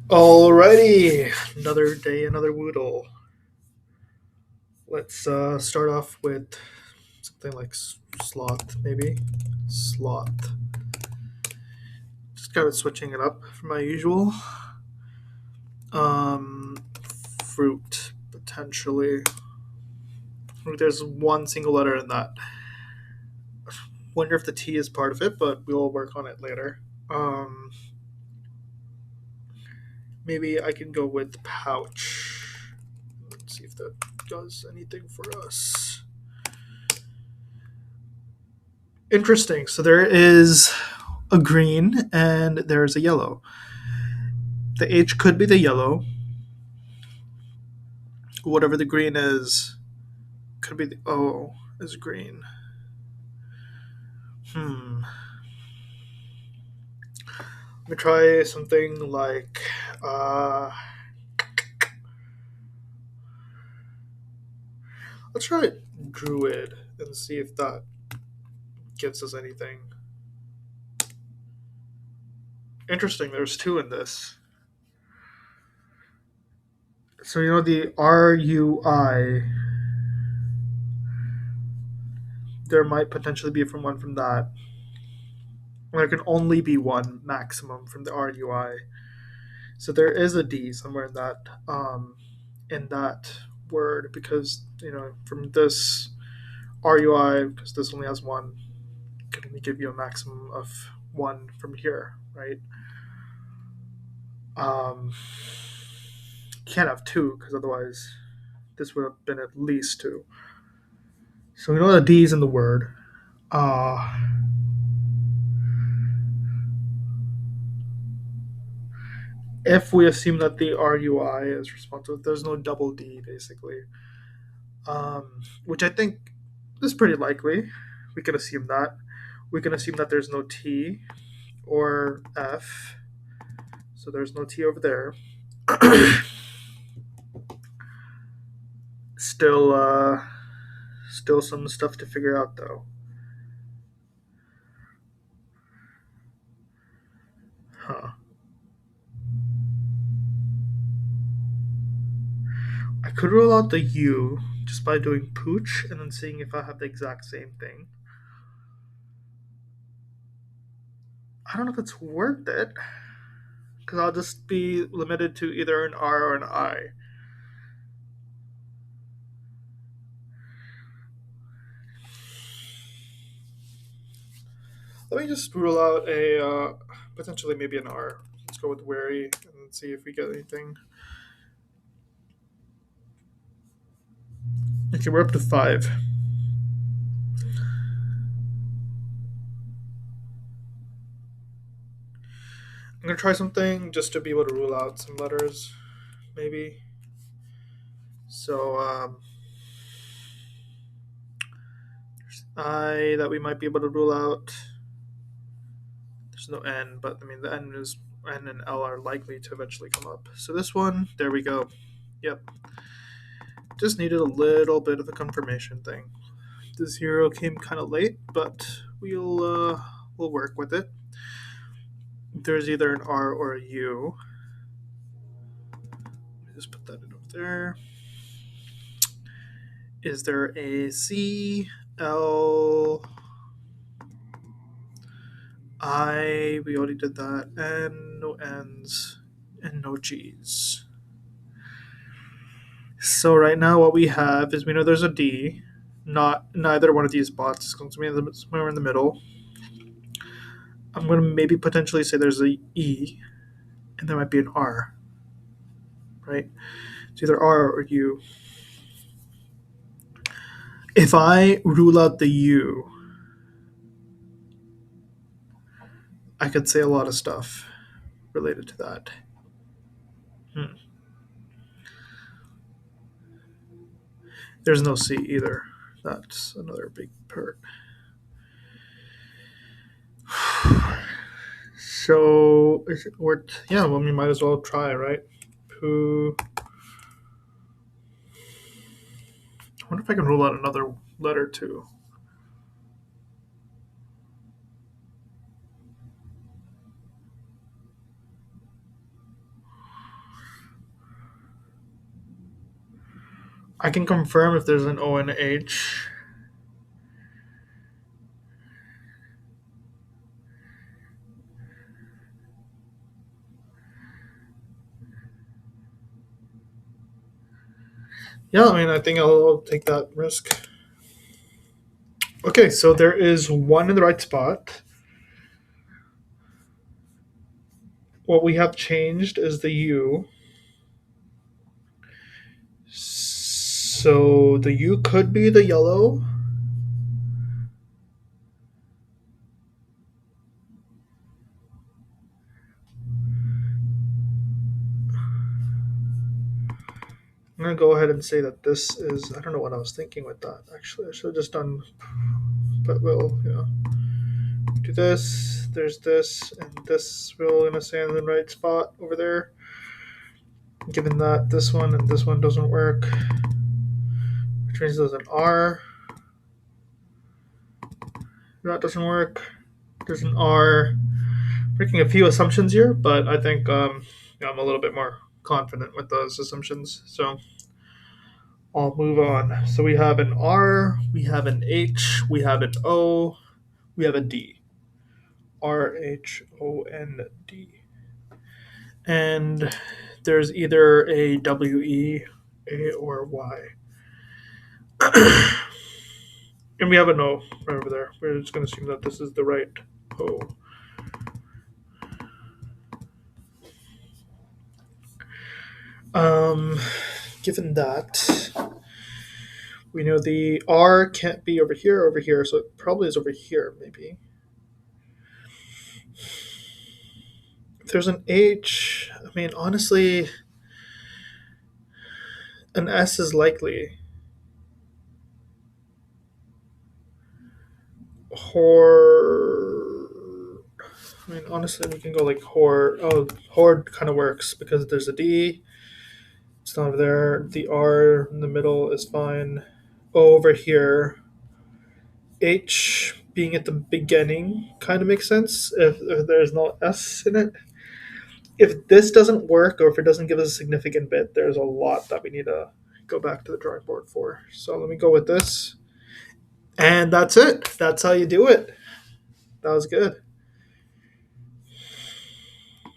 Alrighty, another day, another Woodle. Let's start off with something like sloth, maybe. Sloth. Just kind of switching it up from my usual. Um, Fruit, potentially. There's one single letter in that. Wonder if the T is part of it, but we'll work on it later. Um, Maybe I can go with pouch. Let's see if that does anything for us. Interesting. So there is a green and there's a yellow. The H could be the yellow. Whatever the green is, could be the O is green. Let me try something like uh, let's try druid and see if that gives us anything. Interesting. There's two in this. So you know the RUI. There might potentially be from one from that. There can only be one maximum from the RUI. So there is a D somewhere in that word because from this RUI because this only has one can only give you a maximum of one from here, right? Um, can't have two because otherwise this would have been at least two. So we know the D is in the word. Uh, if we assume that the RUI is responsible, there's no double D basically, which I think is pretty likely. We can assume that. We can assume that there's no T or F, so there's no T over there. Still, still some stuff to figure out though. Huh. I could rule out the U just by doing pooch and then seeing if I have the exact same thing. I don't know if it's worth it because I'll just be limited to either an R or an I. Let me just rule out a potentially maybe an R. Let's go with wary and see if we get anything. Okay, we're up to five. I'm gonna try something just to be able to rule out some letters, maybe. So there's I that we might be able to rule out. There's no N, but I mean the N and L are likely to eventually come up. So this one, there we go. Yep. Just needed a little bit of a confirmation thing. The zero came kind of late, but we'll work with it. There's either an R or a U. Let me just put that in over there. Is there a C, L, I? We already did that. N, no N's, and no G's. So right now, what we have is we know there's a D. Not neither one of these spots is going to be somewhere in the middle. I'm going to maybe potentially say there's a E, and there might be an R. Right? It's either R or U. If I rule out the U, I could say a lot of stuff related to that. Hmm. There's no C either. That's another big part. So, yeah, well, we might as well try, right? Poo. I wonder if I can rule out another letter too. I can confirm if there's an O and H. Yeah, I mean, I think I'll take that risk. Okay, so there is one in the right spot. What we have changed is the U. So the U could be the yellow. I'm gonna go ahead and say that this is. I don't know what I was thinking with that. Actually, I should have just done. But we'll, do this. There's this, and this. We're gonna say in the right spot over there. Given that this one and this one doesn't work, which means there's an R. That doesn't work. There's an R. Making a few assumptions here, but I think I'm a little bit more confident with those assumptions. So I'll move on. So we have an R, we have an H, we have an O, we have a D. R H O N D. And there's either a W E, A, or Y. And we have an O right over there. We're just going to assume that this is the right O. Um, Given that, we know the R can't be over here, so it probably is over here, maybe. If there's an H, I mean, honestly, an S is likely. Hor. I mean, honestly, we can go like Hor. Oh, Horde kind of works because there's a D. It's not over there. The R in the middle is fine. O over here. H being at the beginning kind of makes sense if there's no S in it. If this doesn't work or if it doesn't give us a significant bit, there's a lot that we need to go back to the drawing board for. So let me go with this. And that's it. That's how you do it. That was good.